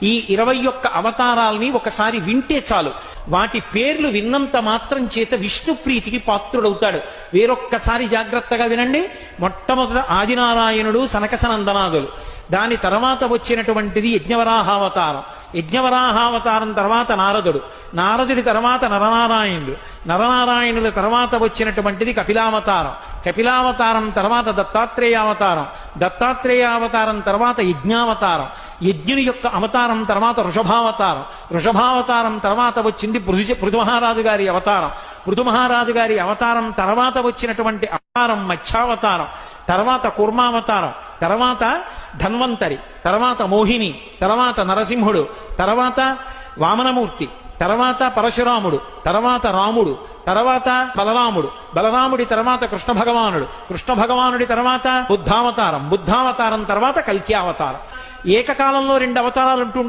ఈ 21 అవతారాల్ని ఒకసారి వింటే చాలు, వాటి పేర్లు విన్నంత మాత్రం చేత విష్ణు ప్రీతికి పాత్రుడవుతాడు. వేరొక్కసారి జాగ్రత్తగా వినండి. మొట్టమొదట ఆదినారాయణుడు, సనకసనందనాదులు. దాని తర్వాత వచ్చినటువంటిది యజ్ఞవరాహావతారం. యజ్ఞవరాహావతారం తర్వాత నారదుడు. నారదుడి తర్వాత నరనారాయణుడు. నరనారాయణుల తర్వాత వచ్చినటువంటిది కపిలావతారం. కపిలావతారం తర్వాత దత్తాత్రేయావతారం. దత్తాత్రేయావతారం తర్వాత యజ్ఞావతారం. యజ్ఞుని యొక్క అవతారం తర్వాత వృషభావతారం. వృషభావతారం తర్వాత వచ్చింది పృథుమహారాజు గారి అవతారం. పృథుమహారాజు గారి అవతారం తర్వాత వచ్చినటువంటి అవతారం మత్స్యావతారం. తర్వాత కూర్మావతారం. తర్వాత ధన్వంతరి. తర్వాత మోహిని. తర్వాత నరసింహుడు. తర్వాత వామనమూర్తి. తర్వాత పరశురాముడు. తర్వాత రాముడు. తర్వాత బలరాముడు. బలరాముడి తర్వాత కృష్ణ భగవానుడు. కృష్ణ భగవానుడి తర్వాత బుద్ధావతారం. బుద్ధావతారం తర్వాత కల్కి అవతారం. ఏకకాలంలో 2 అవతారాలు ఉంటూ